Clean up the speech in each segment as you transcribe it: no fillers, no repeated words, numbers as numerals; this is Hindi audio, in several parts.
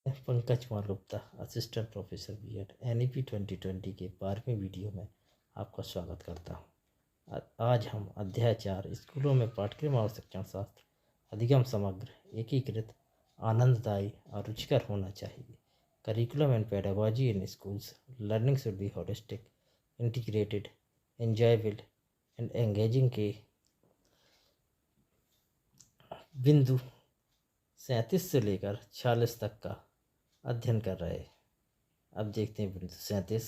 Pankaj Kumar Gupta, assistant professor BEd NEP 2020 के 12वें वीडियो में आपका स्वागत करता हूँ। आज हम अध्याय 4 स्कूलों में पाठ्यक्रम और शिक्षण शास्त्र अधिगम समग्र, एकीकृत, आनंददायी और रुचिकर होना चाहिए। Curriculum and pedagogy in schools learning should be holistic, integrated, enjoyable and engaging के बिंदु 37 से लेकर 46 तक का अध्ययन कर रहे हैं। अब देखते हैं बिंदु 37।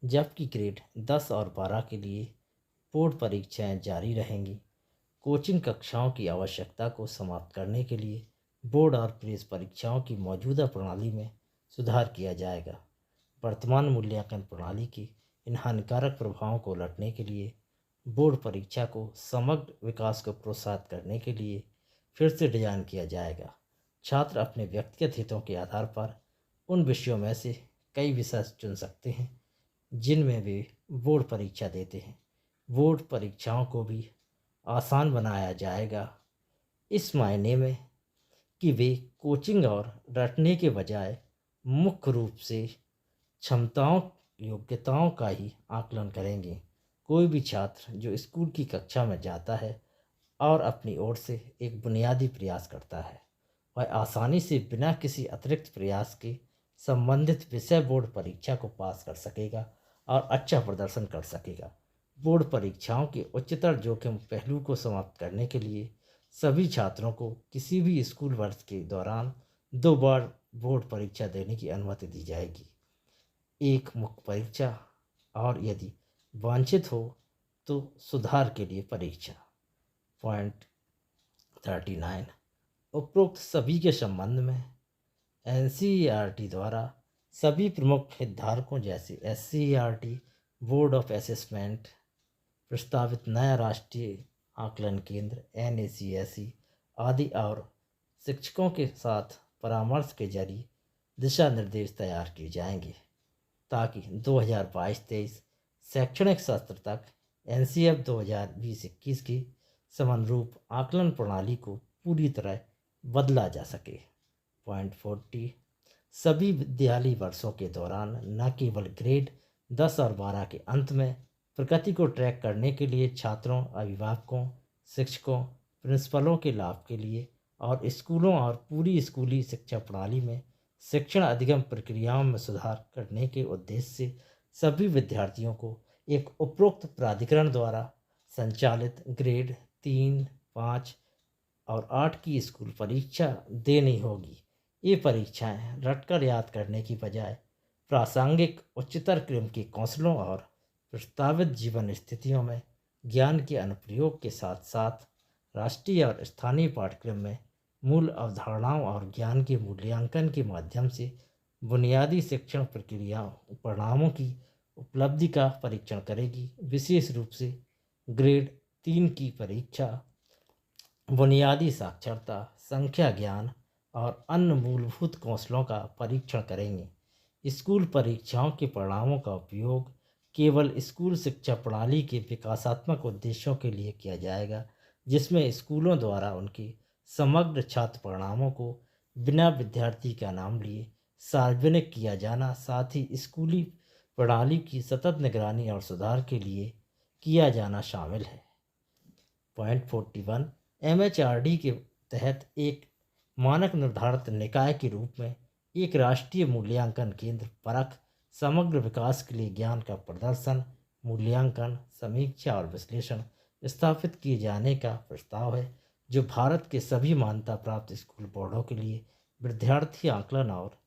जबकि ग्रेड 10 और 12 के लिए बोर्ड परीक्षाएं जारी रहेंगी, कोचिंग कक्षाओं की आवश्यकता को समाप्त करने के लिए बोर्ड और प्रेस परीक्षाओं की मौजूदा प्रणाली में सुधार किया जाएगा। वर्तमान मूल्यांकन प्रणाली के इन हानिकारक प्रभावों को लटने के लिए बोर्ड परीक्षा को समग्र विकास को प्रोत्साहित करने के लिए फिर से डिजाइन किया जाएगा। छात्र अपने व्यक्तिगत हितों के आधार पर उन विषयों में से कई विषय चुन सकते हैं जिनमें वे बोर्ड परीक्षा देते हैं। बोर्ड परीक्षाओं को भी आसान बनाया जाएगा, इस मायने में कि वे कोचिंग और रटने के बजाय मुख्य रूप से क्षमताओं, योग्यताओं का ही आकलन करेंगे। कोई भी छात्र जो स्कूल की कक्षा में जाता है और अपनी ओर से एक बुनियादी प्रयास करता है, वह आसानी से बिना किसी अतिरिक्त प्रयास के संबंधित विषय बोर्ड परीक्षा को पास कर सकेगा और अच्छा प्रदर्शन कर सकेगा। बोर्ड परीक्षाओं के उच्चतर जोखिम पहलू को समाप्त करने के लिए सभी छात्रों को किसी भी स्कूल वर्ष के दौरान 2 बार बोर्ड परीक्षा देने की अनुमति दी जाएगी। एक मुख्य परीक्षा और यदि वांछित हो तो सुधार के लिए परीक्षा। पॉइंट 39। उपरोक्त सभी के संबंध में एनसीईआरटी द्वारा सभी प्रमुख हितधारकों जैसे एससीईआरटी, बोर्ड ऑफ असेसमेंट, प्रस्तावित नया राष्ट्रीय आकलन केंद्र एनएसीएसई आदि और शिक्षकों के साथ परामर्श के जरिए दिशा निर्देश तैयार किए जाएंगे ताकि 2022-23 शैक्षणिक सत्र तक एनसीएफ 2020-21 की समनुरूप आकलन प्रणाली को पूरी तरह बदला जा सके। पॉइंट 40। सभी विद्यालयी वर्षों के दौरान न केवल ग्रेड 10 और 12 के अंत में प्रगति को ट्रैक करने के लिए छात्रों, अभिभावकों, शिक्षकों, प्रिंसिपलों के लाभ के लिए और स्कूलों और पूरी स्कूली शिक्षा प्रणाली में शिक्षण अधिगम प्रक्रियाओं में सुधार करने के उद्देश्य से सभी विद्यार्थियों को एक उपरोक्त प्राधिकरण द्वारा संचालित ग्रेड 3, 5 और 8 की स्कूल परीक्षा देनी होगी। ये परीक्षाएं रटकर याद करने की बजाय प्रासंगिक उच्चतर क्रम के कौशलों और प्रस्तावित जीवन स्थितियों में ज्ञान के अनुप्रयोग के साथ साथ राष्ट्रीय और स्थानीय पाठ्यक्रम में मूल अवधारणाओं और ज्ञान के मूल्यांकन के माध्यम से बुनियादी शिक्षण प्रक्रियाओं परिणामों की उपलब्धि का परीक्षण करेगी। विशेष रूप से ग्रेड 3 की परीक्षा बुनियादी साक्षरता, संख्या ज्ञान और अन्य मूलभूत कौशलों का परीक्षण करेंगे। स्कूल परीक्षाओं के परिणामों का उपयोग केवल स्कूल शिक्षा प्रणाली के विकासात्मक उद्देश्यों के लिए किया जाएगा, जिसमें स्कूलों द्वारा उनके समग्र छात्र परिणामों को बिना विद्यार्थी का नाम लिए सार्वजनिक किया जाना, साथ ही स्कूली प्रणाली की सतत निगरानी और सुधार के लिए किया जाना शामिल है। पॉइंट 41। एमएचआरडी के तहत एक मानक निर्धारित निकाय के रूप में एक राष्ट्रीय मूल्यांकन केंद्र परख समग्र विकास के लिए ज्ञान का प्रदर्शन, मूल्यांकन, समीक्षा और विश्लेषण स्थापित किए जाने का प्रस्ताव है, जो भारत के सभी मान्यता प्राप्त स्कूल बोर्डों के लिए विद्यार्थी आकलन और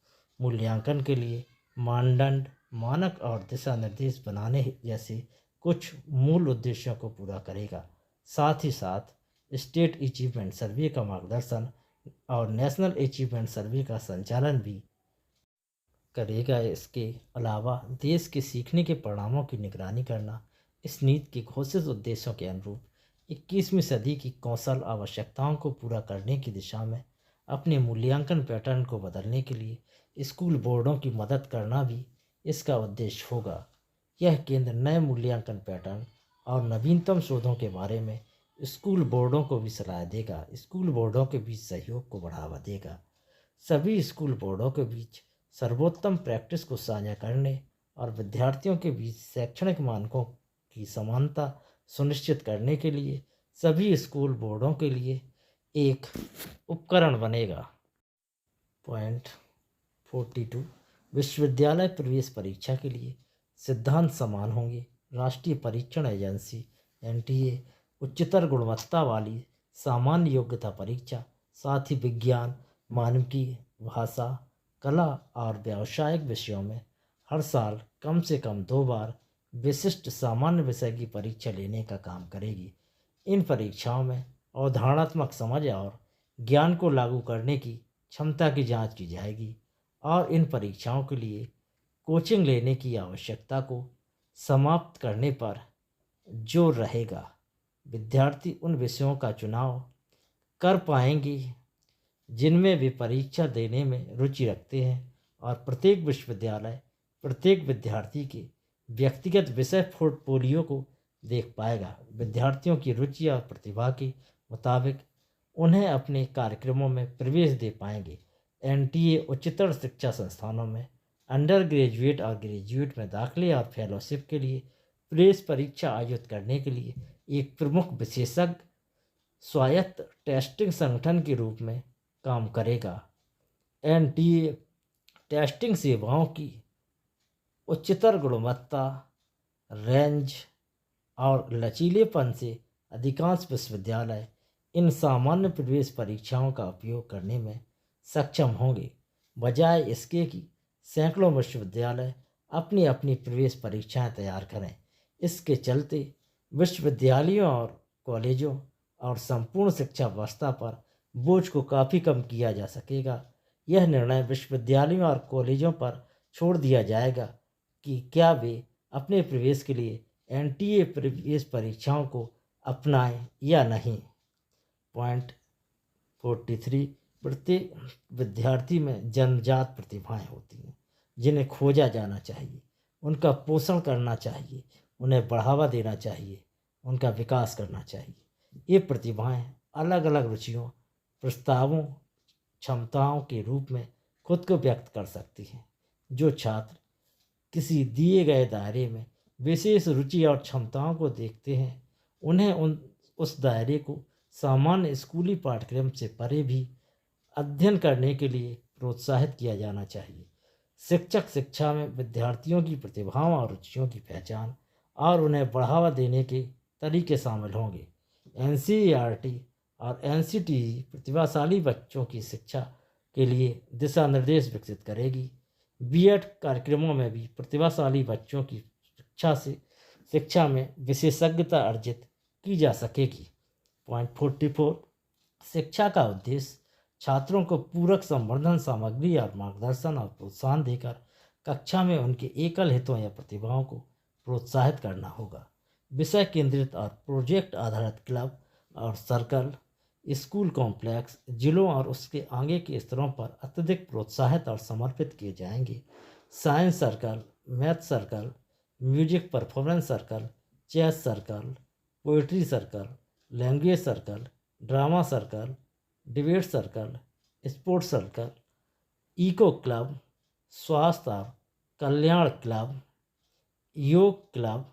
मूल्यांकन के लिए मानदंड, मानक और दिशा निर्देश बनाने जैसे कुछ मूल उद्देश्यों को पूरा करेगा। साथ ही साथ स्टेट अचीवमेंट सर्वे का मार्गदर्शन और नेशनल अचीवमेंट सर्वे का संचालन भी करेगा। इसके अलावा देश के सीखने के परिणामों की निगरानी करना इस नीति के घोषित उद्देश्यों के अनुरूप 21वीं सदी की कौशल आवश्यकताओं को पूरा करने की दिशा में अपने मूल्यांकन पैटर्न को बदलने के लिए स्कूल बोर्डों की मदद करना भी इसका उद्देश्य होगा। यह केंद्र नए मूल्यांकन पैटर्न और नवीनतम शोधों के बारे में स्कूल बोर्डों को भी सलाह देगा, स्कूल बोर्डों के बीच सहयोग को बढ़ावा देगा। सभी स्कूल बोर्डों के बीच सर्वोत्तम प्रैक्टिस को साझा करने और विद्यार्थियों के बीच शैक्षणिक मानकों की समानता सुनिश्चित करने के लिए सभी स्कूल बोर्डों के लिए एक उपकरण बनेगा। पॉइंट 42 विश्वविद्यालय प्रवेश परीक्षा के लिए सिद्धांत समान होंगे। राष्ट्रीय परीक्षण एजेंसी एनटीए उच्चतर गुणवत्ता वाली सामान्य योग्यता परीक्षा, साथ ही विज्ञान, मानविकी, भाषा, कला और व्यावसायिक विषयों में हर साल कम से कम 2 बार विशिष्ट सामान्य विषय की परीक्षा लेने का काम करेगी। इन परीक्षाओं में अवधारणात्मक समझ और ज्ञान को लागू करने की क्षमता की जांच की जाएगी और इन परीक्षाओं के लिए कोचिंग लेने की आवश्यकता को समाप्त करने पर जोर रहेगा। विद्यार्थी उन विषयों का चुनाव कर पाएंगे जिनमें वे परीक्षा देने में रुचि रखते हैं और प्रत्येक विश्वविद्यालय प्रत्येक विद्यार्थी के व्यक्तिगत विषय पोर्टफोलियो को देख पाएगा। विद्यार्थियों की रुचि और प्रतिभा के मुताबिक उन्हें अपने कार्यक्रमों में प्रवेश दे पाएंगे। एनटीए उच्चतर शिक्षा संस्थानों में अंडर ग्रेजुएट और ग्रेजुएट में दाखिले और फेलोशिप के लिए प्रवेश परीक्षा आयोजित करने के लिए एक प्रमुख विशेषज्ञ स्वायत्त टेस्टिंग संगठन के रूप में काम करेगा। एनटीए टेस्टिंग सेवाओं की उच्चतर गुणवत्ता, रेंज और लचीलेपन से अधिकांश विश्वविद्यालय इन सामान्य प्रवेश परीक्षाओं का उपयोग करने में सक्षम होंगे, बजाय इसके कि सैकड़ों विश्वविद्यालय अपनी अपनी प्रवेश परीक्षाएं तैयार करें। इसके चलते विश्वविद्यालयों और कॉलेजों और संपूर्ण शिक्षा व्यवस्था पर बोझ को काफ़ी कम किया जा सकेगा। यह निर्णय विश्वविद्यालयों और कॉलेजों पर छोड़ दिया जाएगा कि क्या वे अपने प्रवेश के लिए एनटीए प्रवेश परीक्षाओं को अपनाएं या नहीं। पॉइंट 43 प्रत्येक विद्यार्थी में जन्मजात प्रतिभाएं होती हैं जिन्हें खोजा जाना चाहिए, उनका पोषण करना चाहिए, उन्हें बढ़ावा देना चाहिए, उनका विकास करना चाहिए। ये प्रतिभाएं अलग अलग रुचियों, प्रस्तावों, क्षमताओं के रूप में खुद को व्यक्त कर सकती हैं। जो छात्र किसी दिए गए दायरे में विशेष रुचि और क्षमताओं को देखते हैं, उन्हें उस दायरे को सामान्य स्कूली पाठ्यक्रम से परे भी अध्ययन करने के लिए प्रोत्साहित किया जाना चाहिए। शिक्षक शिक्षा में विद्यार्थियों की प्रतिभाओं और रुचियों की पहचान और उन्हें बढ़ावा देने के तरीके शामिल होंगे। एनसीईआरटी और एनसीटीई प्रतिभाशाली बच्चों की शिक्षा के लिए दिशा निर्देश विकसित करेगी। बीएड कार्यक्रमों में भी प्रतिभाशाली बच्चों की शिक्षा में विशेषज्ञता अर्जित की जा सकेगी। पॉइंट 44 शिक्षा का उद्देश्य छात्रों को पूरक संवर्धन सामग्री और मार्गदर्शन और प्रोत्साहन देकर कक्षा में उनके एकल हितों या प्रतिभाओं को प्रोत्साहित करना होगा। विषय केंद्रित और प्रोजेक्ट आधारित क्लब और सर्कल स्कूल कॉम्प्लेक्स जिलों और उसके आगे के स्तरों पर अत्यधिक प्रोत्साहित और समर्पित किए जाएंगे। Science circle, math circle, music performance circle, chess circle, poetry circle, language circle, drama circle, debate circle, sports circle, eco club, स्वास्थ्य और कल्याण क्लब, योग क्लब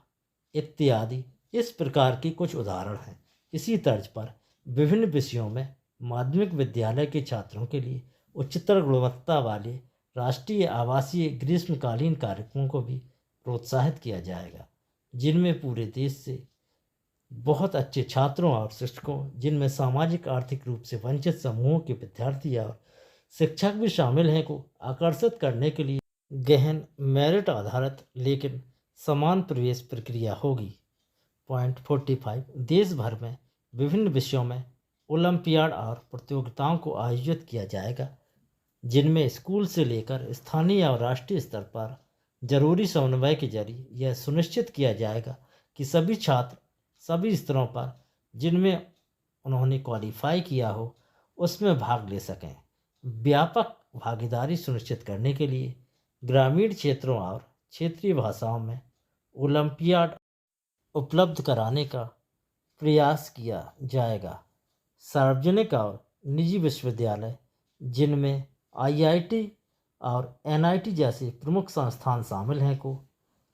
इत्यादि इस प्रकार के कुछ उदाहरण हैं। इसी तर्ज पर विभिन्न विषयों में माध्यमिक विद्यालय के छात्रों के लिए उच्चतर गुणवत्ता वाले राष्ट्रीय आवासीय ग्रीष्मकालीन कार्यक्रमों को भी प्रोत्साहित किया जाएगा, जिनमें पूरे देश से बहुत अच्छे छात्रों और शिक्षकों, जिनमें सामाजिक आर्थिक रूप से वंचित समूहों के विद्यार्थी और शिक्षक भी शामिल हैं, को आकर्षित करने के लिए गहन मेरिट आधारित लेकिन समान प्रवेश प्रक्रिया होगी। पॉइंट 45 देश भर में विभिन्न विषयों में ओलंपियाड और प्रतियोगिताओं को आयोजित किया जाएगा, जिनमें स्कूल से लेकर स्थानीय और राष्ट्रीय स्तर पर जरूरी समन्वय के जरिए यह सुनिश्चित किया जाएगा कि सभी छात्र सभी स्तरों पर जिनमें उन्होंने क्वालिफाई किया हो उसमें भाग ले सकें। व्यापक भागीदारी सुनिश्चित करने के लिए ग्रामीण क्षेत्रों और क्षेत्रीय भाषाओं में ओलंपियाड उपलब्ध कराने का प्रयास किया जाएगा। सार्वजनिक और निजी विश्वविद्यालय जिनमें आईआईटी और एनआईटी जैसे प्रमुख संस्थान शामिल हैं को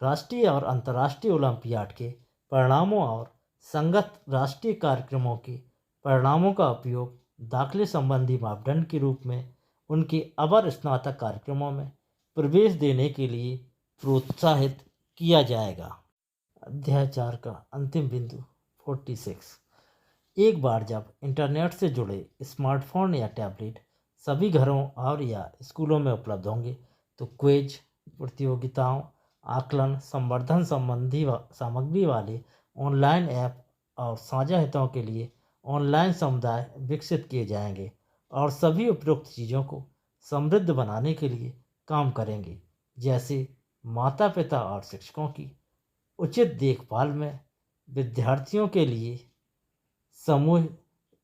राष्ट्रीय और अंतर्राष्ट्रीय ओलंपियाड के परिणामों और संगत राष्ट्रीय कार्यक्रमों के परिणामों का उपयोग दाखिले संबंधी मापदंड के रूप में उनके अवर स्नातक कार्यक्रमों में प्रवेश देने के लिए प्रोत्साहित किया जाएगा। अध्याय 4 का अंतिम बिंदु 46। एक बार जब इंटरनेट से जुड़े स्मार्टफोन या टैबलेट सभी घरों और या स्कूलों में उपलब्ध होंगे तो क्विज प्रतियोगिताओं, आकलन, संवर्धन संबंधी सामग्री वाले ऑनलाइन ऐप और साझा हितों के लिए ऑनलाइन समुदाय विकसित किए जाएंगे और सभी उपयुक्त चीज़ों को समृद्ध बनाने के लिए काम करेंगे, जैसे माता पिता और शिक्षकों की उचित देखभाल में विद्यार्थियों के लिए समूह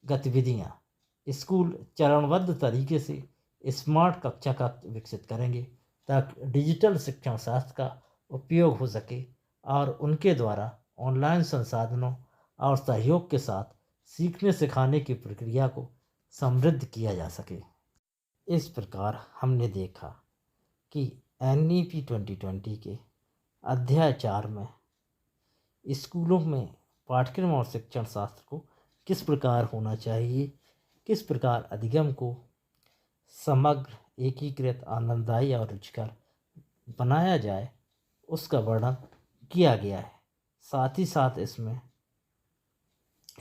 गतिविधियाँ। स्कूल चरणबद्ध तरीके से स्मार्ट कक्षा का विकसित करेंगे ताकि डिजिटल शिक्षण शास्त्र का उपयोग हो सके और उनके द्वारा ऑनलाइन संसाधनों और सहयोग के साथ सीखने सिखाने की प्रक्रिया को समृद्ध किया जा सके। इस प्रकार हमने देखा कि NEP 2020 के अध्याय 4 में स्कूलों में पाठ्यक्रम और शिक्षण शास्त्र को किस प्रकार होना चाहिए, किस प्रकार अधिगम को समग्र, एकीकृत, आनंददायी और रुचिकर बनाया जाए, उसका वर्णन किया गया है। साथ ही साथ इसमें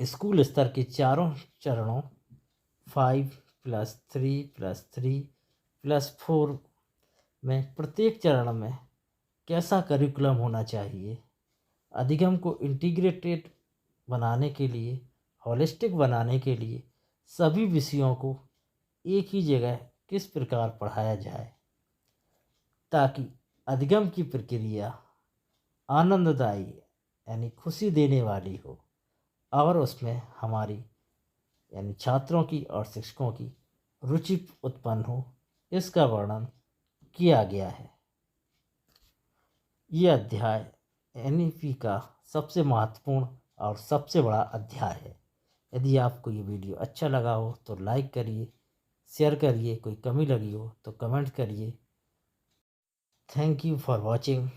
स्कूल स्तर के चारों चरणों 5+3+3+4 में प्रत्येक चरण में कैसा करिकुलम होना चाहिए, अधिगम को इंटीग्रेटेड बनाने के लिए, होलिस्टिक बनाने के लिए सभी विषयों को एक ही जगह किस प्रकार पढ़ाया जाए ताकि अधिगम की प्रक्रिया आनंददायी यानी खुशी देने वाली हो और उसमें हमारी यानी छात्रों की और शिक्षकों की रुचि उत्पन्न हो, इसका वर्णन किया गया है। ये अध्याय NEP का सबसे महत्वपूर्ण और सबसे बड़ा अध्याय है। यदि आपको ये वीडियो अच्छा लगा हो तो लाइक करिए, शेयर करिए, कोई कमी लगी हो तो कमेंट करिए। Thank you for watching.